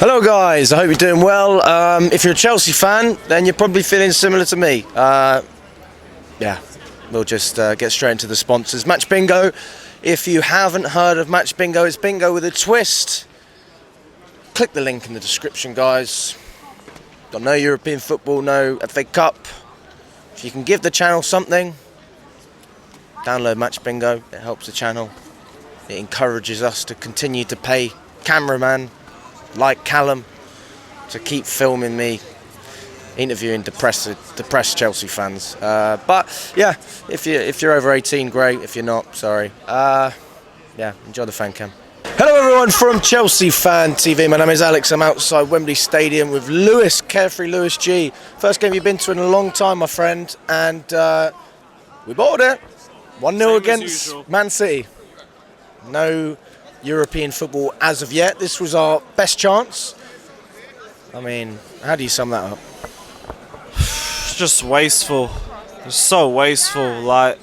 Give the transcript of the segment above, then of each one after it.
Hello guys, I hope you're doing well. If you're a Chelsea fan, then you're probably feeling similar to me. Yeah, we'll just get straight into the sponsors. Match Bingo. If you haven't heard of Match Bingo, it's bingo with a twist. Click the link in the description, guys. Got no European football, no FA Cup. If you can give the channel something, download Match Bingo. It helps the channel. It encourages us to continue to pay cameraman like Callum to keep filming me interviewing depressed Chelsea fans. But yeah, if you're over 18, great. If you're not, sorry. Yeah, enjoy the fan cam. Hello everyone from Chelsea Fan TV. My name is Alex. I'm outside Wembley Stadium with Lewis, Carefree Lewis G. First game you've been to in a long time, my friend, and we bottled it. 1-0 against Man City. No European football as of yet. This was our best chance. I mean, how do you sum that up? It's just wasteful. It's so wasteful. Like,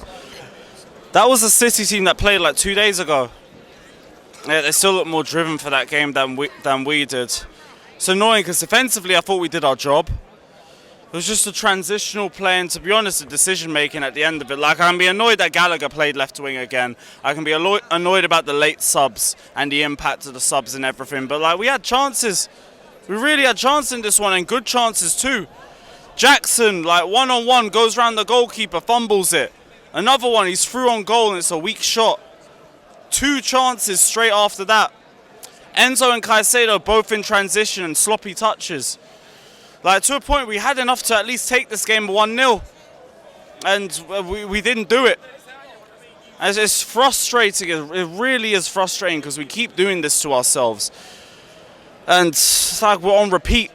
that was a City team that played like 2 days ago. Yeah, they still look more driven for that game than we did. It's annoying because defensively I thought we did our job. It was just a transitional play, and to be honest, the decision making at the end of it. Like, I can be annoyed that Gallagher played left wing again. I can be annoyed about the late subs and the impact of the subs and everything. But like, we had chances. We really had chances in this one, and good chances too. Jackson, like, one-on-one, goes round the goalkeeper, fumbles it. Another one, he's through on goal and it's a weak shot. 2 chances straight after that. Enzo and Caicedo both in transition and sloppy touches. Like, to a point we had enough to at least take this game 1-0. And we didn't do it. And it's frustrating. It really is frustrating because we keep doing this to ourselves. And it's like we're on repeat.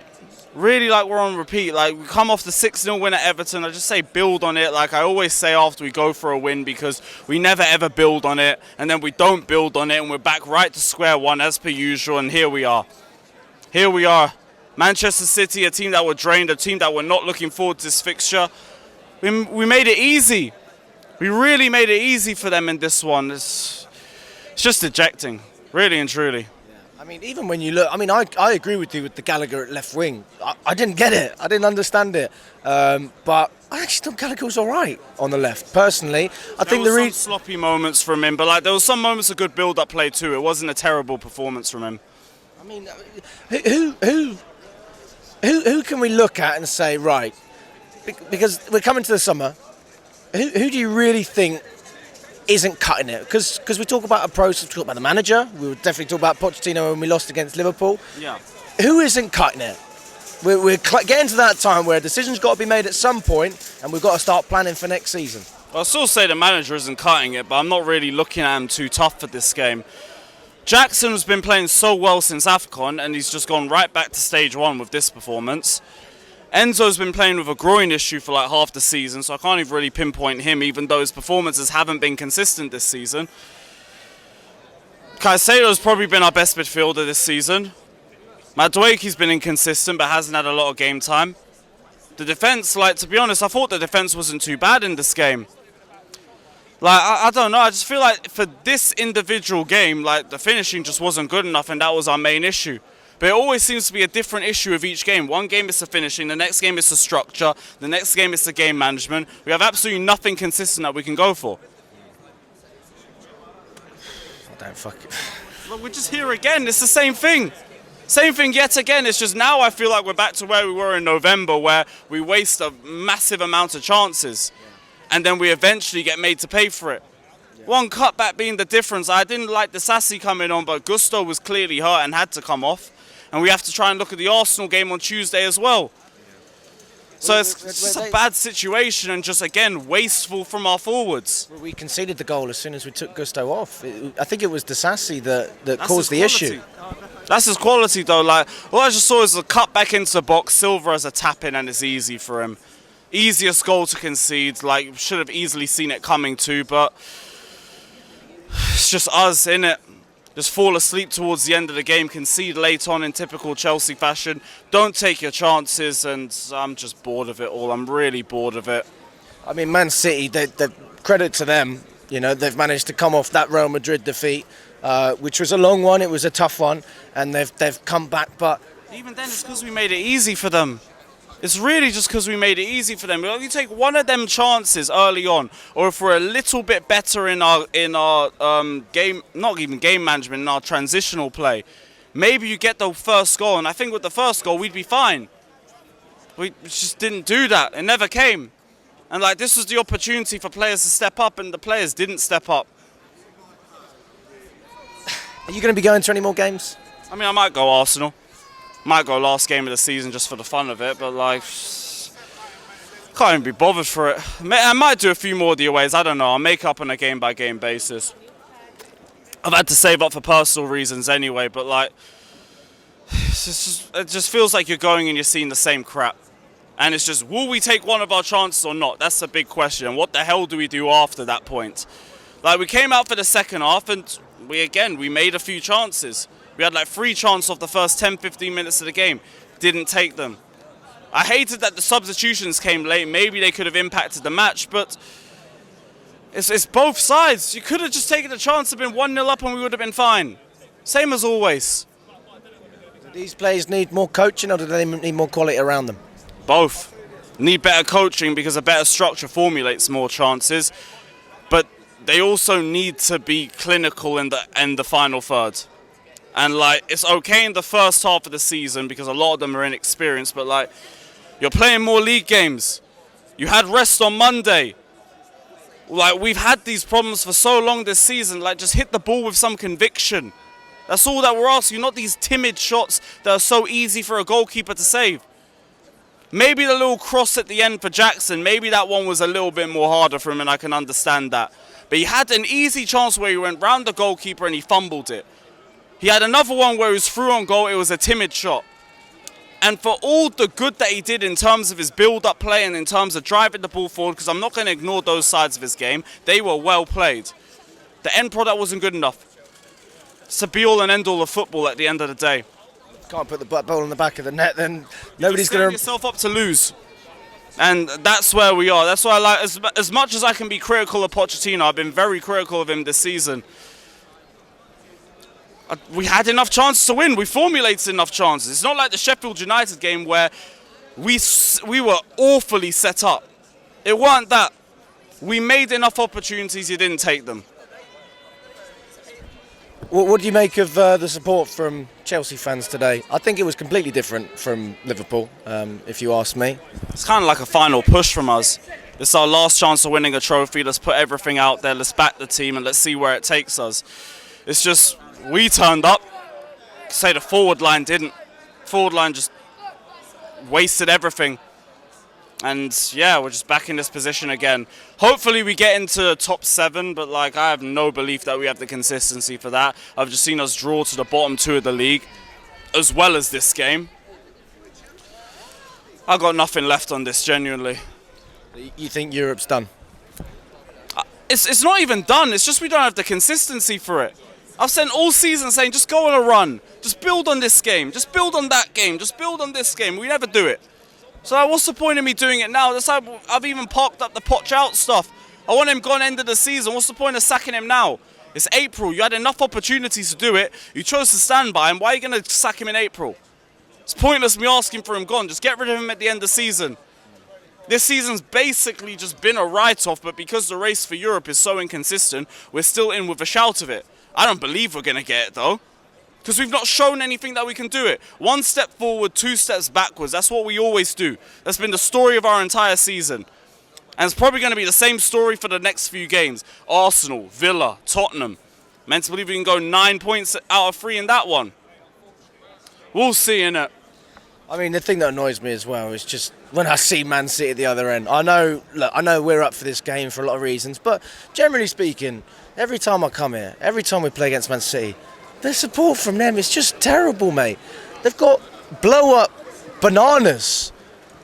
Really, like, we're on repeat. Like, we come off the 6-0 win at Everton. I just say build on it. Like I always say after we go for a win, because we never ever build on it. And then we don't build on it. And we're back right to square one as per usual. And here we are. Here we are. Manchester City, a team that were drained, a team that were not looking forward to this fixture. We made it easy. We really made it easy for them in this one. It's just dejecting, really and truly. I mean, even when you look, I mean, I agree with you with the Gallagher at left wing. I didn't get it. I didn't understand it. But I actually thought Gallagher was all right on the left, personally. I think there were some sloppy moments from him, but like there was some moments of good build-up play too. It wasn't a terrible performance from him. I mean, who can we look at and say, right, because we're coming to the summer, who do you really think isn't cutting it? Because we talk about a process, we talk about the manager, we would definitely talk about Pochettino when we lost against Liverpool. Yeah. Who isn't cutting it? We're getting to that time where a decision's got to be made at some point, and we've got to start planning for next season. Well, I'll still say the manager isn't cutting it, but I'm not really looking at him too tough for this game. Jackson has been playing so well since AFCON, and he's just gone right back to stage 1 with this performance. Enzo's been playing with a groin issue for like half the season, so I can't even really pinpoint him, even though his performances haven't been consistent this season. Caicedo's probably been our best midfielder this season. Madueke's been inconsistent, but hasn't had a lot of game time. The defence, like, to be honest, I thought the defence wasn't too bad in this game. Like, I don't know, I just feel like for this individual game, like, the finishing just wasn't good enough, and that was our main issue. But it always seems to be a different issue with each game. One game is the finishing, the next game is the structure, the next game is the game management. We have absolutely nothing consistent that we can go for. I don't fuck it. Look, we're just here again, it's the same thing. Same thing yet again, it's just now I feel like we're back to where we were in November, where we waste a massive amount of chances. And then we eventually get made to pay for it. Yeah. One cutback being the difference. I didn't like the Sassy coming on, but Gusto was clearly hurt and had to come off. And we have to try and look at the Arsenal game on Tuesday as well. So it's just a bad situation and just, again, wasteful from our forwards. We conceded the goal as soon as we took Gusto off. I think it was the Sassy that caused the issue. That's his quality, though. Like, all I just saw is a cut back into the box. Silva as a tap-in, and it's easy for him. Easiest goal to concede. Like, should have easily seen it coming too, but it's just us, innit? Just fall asleep towards the end of the game, concede late on in typical Chelsea fashion. Don't take your chances, and I'm just bored of it all. I'm really bored of it. I mean, Man City, the credit to them, you know, they've managed to come off that Real Madrid defeat. which was a long one. It was a tough one, and they've come back. But even then, it's because we made it easy for them. It's really just because we made it easy for them. You take one of them chances early on, or if we're a little bit better in our game, not even game management, in our transitional play, maybe you get the first goal. And I think with the first goal, we'd be fine. We just didn't do that. It never came. And like, this was the opportunity for players to step up, and the players didn't step up. Are you going to be going to any more games? I mean, I might go Arsenal. Might go last game of the season just for the fun of it, but like, can't even be bothered for it. I might do a few more of the aways, I don't know. I'll make up on a game-by-game basis. I've had to save up for personal reasons anyway, but like, it just feels like you're going and you're seeing the same crap. And it's just, will we take one of our chances or not? That's the big question. What the hell do we do after that point? Like, we came out for the second half and we made a few chances. We had like 3 chances off the first 10-15 minutes of the game. Didn't take them. I hated that the substitutions came late. Maybe they could have impacted the match, but it's both sides. You could have just taken a chance and been 1-0 up and we would have been fine. Same as always. Do these players need more coaching, or do they need more quality around them? Both. Need better coaching because a better structure formulates more chances, but they also need to be clinical in the final third. And like, it's okay in the first half of the season because a lot of them are inexperienced, but like, you're playing more league games. You had rest on Monday. Like, we've had these problems for so long this season. Like, just hit the ball with some conviction. That's all that we're asking, not these timid shots that are so easy for a goalkeeper to save. Maybe the little cross at the end for Jackson, maybe that one was a little bit more harder for him, and I can understand that. But he had an easy chance where he went round the goalkeeper and he fumbled it. He had another one where he was through on goal, it was a timid shot. And for all the good that he did in terms of his build-up play and in terms of driving the ball forward, because I'm not going to ignore those sides of his game, they were well played. The end product wasn't good enough. It's the be-all and end-all of football at the end of the day. Can't put the ball in the back of the net, then nobody's going to... yourself up to lose. And that's where we are. That's why I like, as much as I can be critical of Pochettino, I've been very critical of him this season. We had enough chances to win. We formulated enough chances. It's not like the Sheffield United game where we were awfully set up. It weren't that. We made enough opportunities, you didn't take them. What do you make of the support from Chelsea fans today? I think it was completely different from Liverpool, if you ask me. It's kind of like a final push from us. It's our last chance of winning a trophy. Let's put everything out there. Let's back the team and let's see where it takes us. It's just, we turned up. Say the forward line didn't. Forward line just wasted everything. And yeah, we're just back in this position again. Hopefully we get into top 7, but like, I have no belief that we have the consistency for that. I've just seen us draw to the bottom 2 of the league, as well as this game. I've got nothing left on this, genuinely. You think Europe's done? It's not even done, it's just we don't have the consistency for it. I've spent all season saying, just go on a run. Just build on this game. Just build on that game. Just build on this game. We never do it. So what's the point of me doing it now? That's how I've even parked up the Poch out stuff. I want him gone end of the season. What's the point of sacking him now? It's April. You had enough opportunities to do it. You chose to stand by him. Why are you going to sack him in April? It's pointless me asking for him gone. Just get rid of him at the end of the season. This season's basically just been a write-off, but because the race for Europe is so inconsistent, we're still in with a shout of it. I don't believe we're going to get it, though. Because we've not shown anything that we can do it. 1 step forward, 2 steps backwards. That's what we always do. That's been the story of our entire season. And it's probably going to be the same story for the next few games. Arsenal, Villa, Tottenham. Meant to believe we can go 9 points out of 3 in that one. We'll see, innit? I mean, the thing that annoys me as well is just when I see Man City at the other end. I know we're up for this game for a lot of reasons, but generally speaking, every time I come here, every time we play against Man City, the support from them is just terrible, mate. They've got blow-up bananas,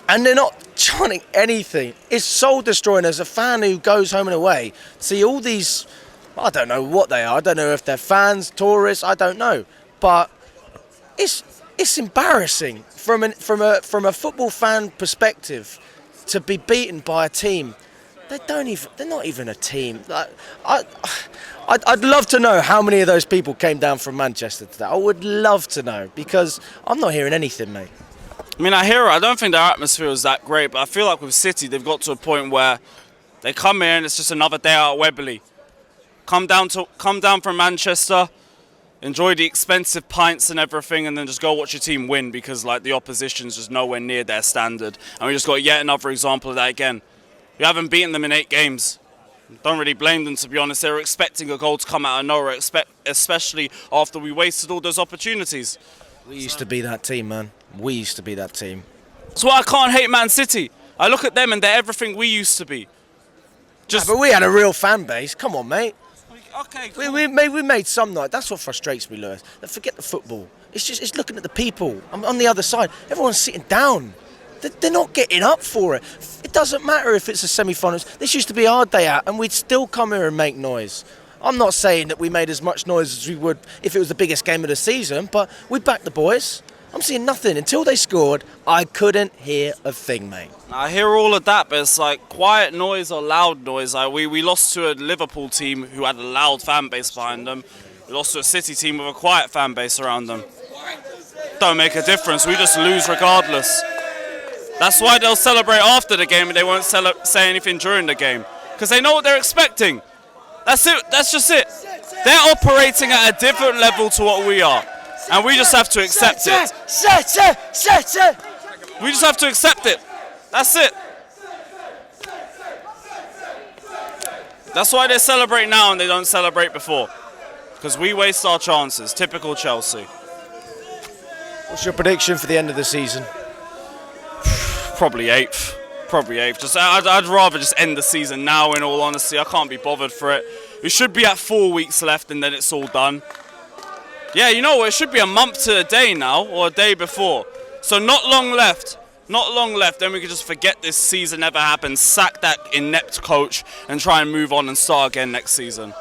and they're not chanting anything. It's soul-destroying as a fan who goes home and away. See all these, I don't know what they are. I don't know if they're fans, tourists. I don't know, but it's embarrassing from a football fan perspective to be beaten by a team. They're not even a team. Like, I'd love to know how many of those people came down from Manchester today. I would love to know, because I'm not hearing anything, mate. I mean, I hear it. I don't think their atmosphere is that great, but I feel like with City, they've got to a point where they come here and it's just another day out at Wembley. Come down from Manchester, enjoy the expensive pints and everything, and then just go watch your team win, because like the opposition's just nowhere near their standard. And we just got yet another example of that again. We haven't beaten them in 8 games. Don't really blame them, to be honest. They were expecting a goal to come out of nowhere, especially after we wasted all those opportunities. We used to be that team, man. We used to be that team. That's why I can't hate Man City. I look at them and they're everything we used to be. Yeah, but we had a real fan base. Come on, mate. Okay, cool. We made some night. That's what frustrates me, Lewis. Forget the football. It's looking at the people. I'm on the other side. Everyone's sitting down. They're not getting up for it. It doesn't matter if it's a semi-finals. This used to be our day out, and we'd still come here and make noise. I'm not saying that we made as much noise as we would if it was the biggest game of the season, but we backed the boys. I'm seeing nothing. Until they scored, I couldn't hear a thing, mate. I hear all of that, but it's like quiet noise or loud noise. Like we lost to a Liverpool team who had a loud fan base behind them. We lost to a City team with a quiet fan base around them. Don't make a difference. We just lose regardless. That's why they'll celebrate after the game and they won't say anything during the game, because they know what they're expecting. That's it. That's just it. They're operating at a different level to what we are, and we just have to accept it. We just have to accept it. That's it. That's why they celebrate now and they don't celebrate before, because we waste our chances. Typical Chelsea. What's your prediction for the end of the season? Probably 8th. Probably 8th. I'd rather just end the season now, in all honesty. I can't be bothered for it. We should be at 4 weeks left and then it's all done. Yeah, you know what? It should be a month to a day now, or a day before. So not long left. Not long left. Then we can just forget this season ever happened, sack that inept coach, and try and move on and start again next season.